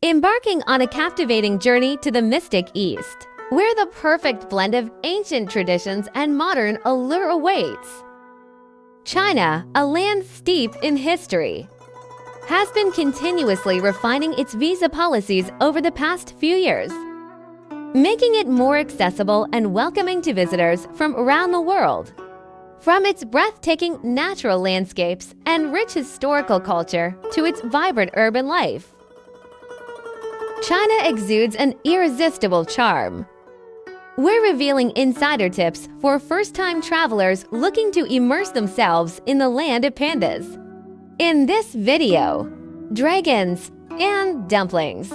Embarking on a captivating journey to the mystic East, where the perfect blend of ancient traditions and modern allure awaits. China, a land steeped in history, has been continuously refining its visa policies over the past few years, making it more accessible and welcoming to visitors from around the world. From its breathtaking natural landscapes and rich historical culture to its vibrant urban life, China exudes an irresistible charm. We're revealing insider tips for first-time travelers looking to immerse themselves in the land of pandas. In this video, dragons and dumplings.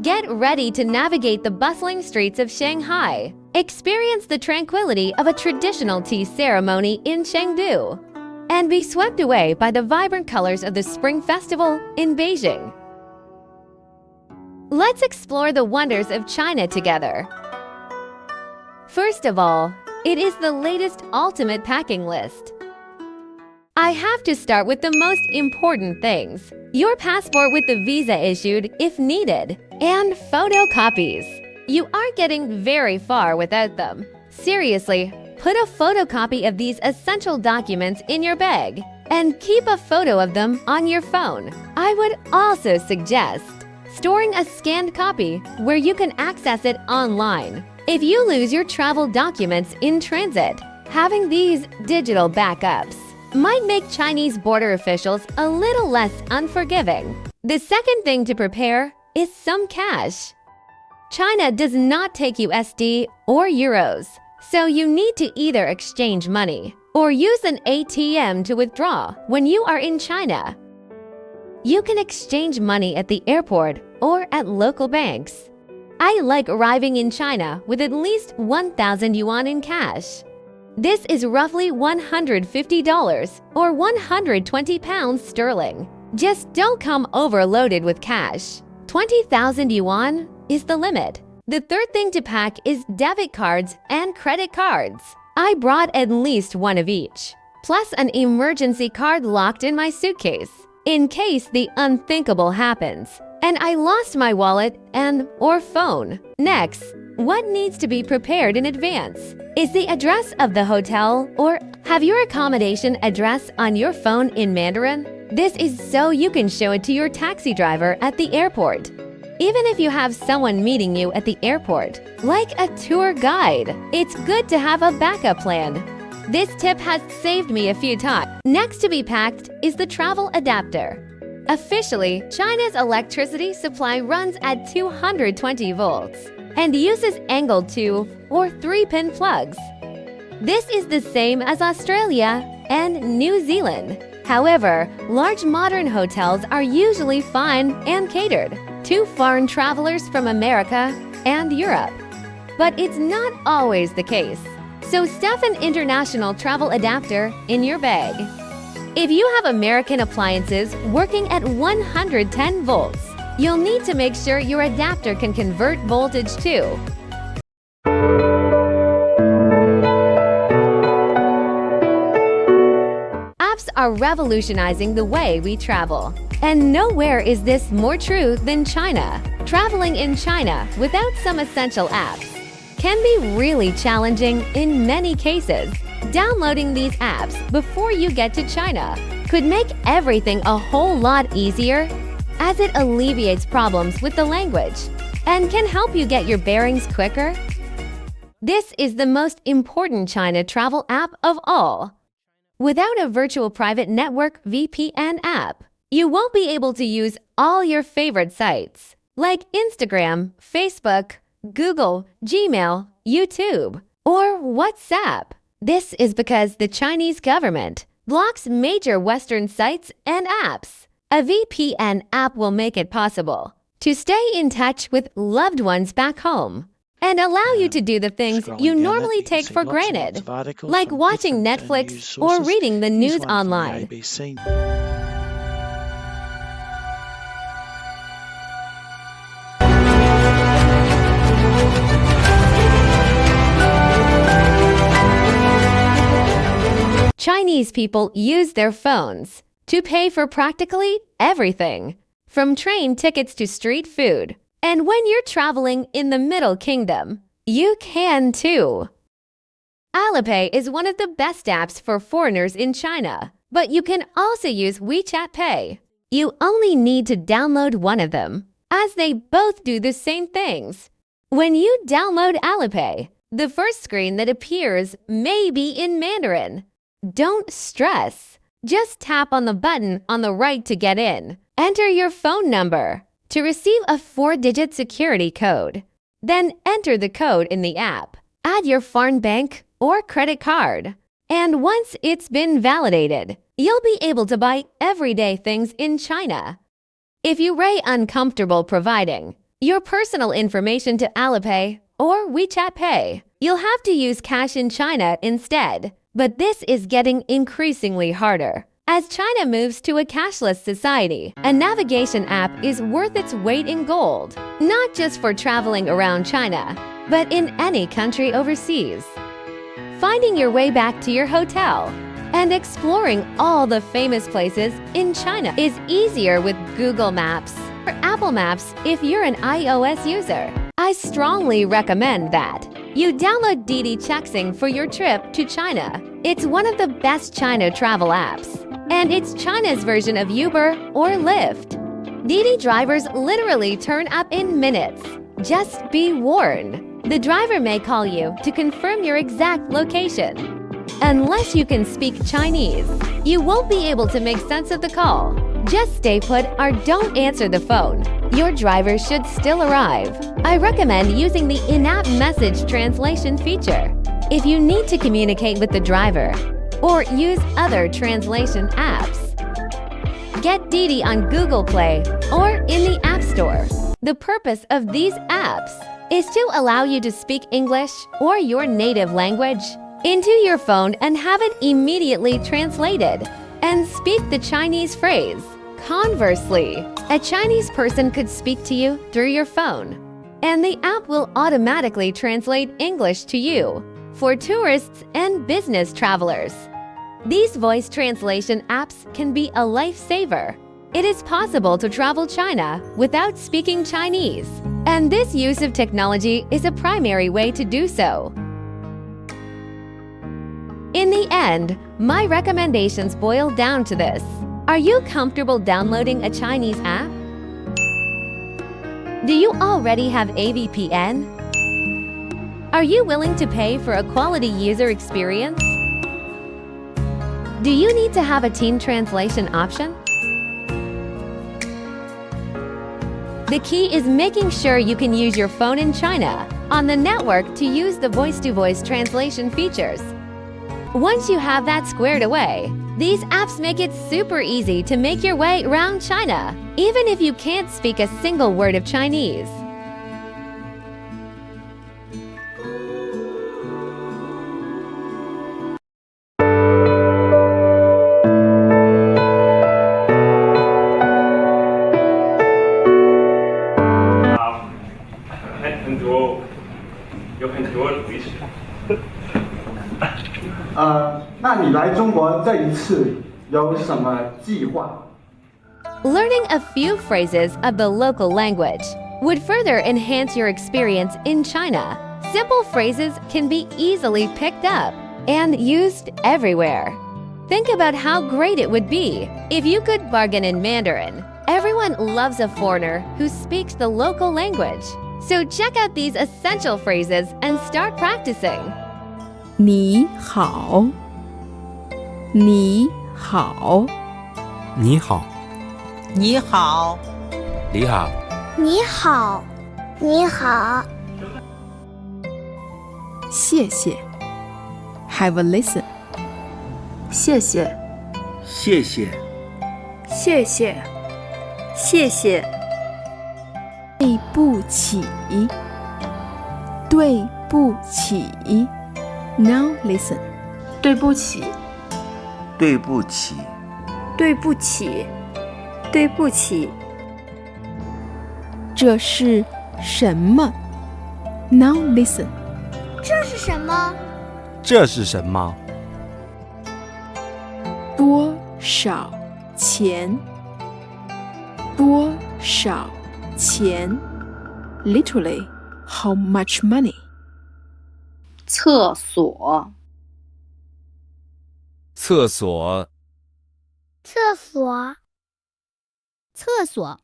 Get ready to navigate the bustling streets of Shanghai. Experience the tranquility of a traditional tea ceremony in Chengdu, and be swept away by the vibrant colors of the Spring Festival in Beijing. Let's explore the wonders of China together. First of all, it is the latest ultimate packing list. I have to start with the most important things: your passport with the visa issued if needed, and photocopies. You aren't getting very far without them. Seriously, put a photocopy of these essential documents in your bag and keep a photo of them on your phone. I would also suggest storing a scanned copy where you can access it online. If you lose your travel documents in transit, having these digital backups might make Chinese border officials a little less unforgiving. The second thing to prepare is some cash. China does not take USD or euros, so you need to either exchange money or use an ATM to withdraw when you are in China. You can exchange money at the airport or at local banks. I like arriving in China with at least 1,000 yuan in cash. This is roughly $150 or 120 pounds sterling. Just don't come overloaded with cash. 20,000 yuan is the limit. The third thing to pack is debit cards and credit cards. I brought at least one of each, plus an emergency card locked in my suitcase, in case the unthinkable happens and I lost my wallet or phone. Next, what needs to be prepared in advance? Is the address of the hotel or have your accommodation address on your phone in Mandarin? This is so you can show it to your taxi driver at the airport. Even if you have someone meeting you at the airport, like a tour guide, it's good to have a backup plan. This tip has saved me a few times. Next to be packed is the travel adapter. Officially, China's electricity supply runs at 220 volts and uses angled 2 or 3-pin plugs. This is the same as Australia and New Zealand. However, large modern hotels are usually fine and catered to foreign travelers from America and Europe. But it's not always the case, so stuff an international travel adapter in your bag. If you have American appliances working at 110 volts, you'll need to make sure your adapter can convert voltage too. Apps are revolutionizing the way we travel, and nowhere is this more true than China. Traveling in China without some essential apps can be really challenging in many cases. Downloading these apps before you get to China could make everything a whole lot easier, as it alleviates problems with the language and can help you get your bearings quicker. This is the most important China travel app of all. Without a virtual private network VPN app, you won't be able to use all your favorite sites like Instagram, Facebook, Google, Gmail, YouTube, or WhatsApp. This is because the Chinese government blocks major Western sites and apps. A VPN app will make it possible to stay in touch with loved ones back home and allow you to do the things you normally take for granted, like watching Netflix or reading the news online. Chinese people use their phones to pay for practically everything, from train tickets to street food. And when you're traveling in the Middle Kingdom, you can too. Alipay is one of the best apps for foreigners in China, but you can also use WeChat Pay. You only need to download one of them, as they both do the same things. When you download Alipay, the first screen that appears may be in Mandarin. Don't stress. Just tap on the button on the right to get in. Enter your phone number to receive a 4-digit security code. Then enter the code in the app. Add your foreign bank or credit card. And once it's been validated, you'll be able to buy everyday things in China. If you are uncomfortable providing your personal information to Alipay or WeChat Pay, you'll have to use cash in China instead. But this is getting increasingly harder. As China moves to a cashless society, a navigation app is worth its weight in gold, not just for traveling around China, but in any country overseas. Finding your way back to your hotel and exploring all the famous places in China is easier with Google Maps or Apple Maps if you're an iOS user. I strongly recommend that you download Didi Chuxing for your trip to China. It's one of the best China travel apps, and it's China's version of Uber or Lyft. Didi drivers literally turn up in minutes. Just be warned, the driver may call you to confirm your exact location. Unless you can speak Chinese, you won't be able to make sense of the call. Just stay put or don't answer the phone. Your driver should still arrive. I recommend using the in-app message translation feature if you need to communicate with the driver or use other translation apps. Get Didi on Google Play or in the App Store. The purpose of these apps is to allow you to speak English or your native language into your phone and have it immediately translated and speak the Chinese phrase. Conversely, a Chinese person could speak to you through your phone, and the app will automatically translate English to you for tourists and business travelers. These voice translation apps can be a lifesaver. It is possible to travel China without speaking Chinese, and this use of technology is a primary way to do so. In the end, my recommendations boil down to this. Are you comfortable downloading a Chinese app? Do you already have a VPN? Are you willing to pay for a quality user experience? Do you need to have a team translation option? The key is making sure you can use your phone in China on the network to use the voice-to-voice translation features. Once you have that squared away, these apps make it super easy to make your way around China, even if you can't speak a single word of Chinese.那你来中国这一次有什么计划？ Learning a few phrases of the local language would further enhance your experience in China. Simple phrases can be easily picked up and used everywhere. Think about how great it would be if you could bargain in Mandarin. Everyone loves a foreigner who speaks the local language. So check out these essential phrases and start practicing. 你好，你好，你好，你好，你好，你好，你好，谢谢。Have a listen。谢谢，谢谢，谢谢，谢谢。对不起，对不起。Now listen。对不起，对不起，对不起，对不起。这是什么 ？Now listen。这是什么？这是什么？多少钱？多少钱 Literally, how much money? 厕所，厕所，厕所，厕所，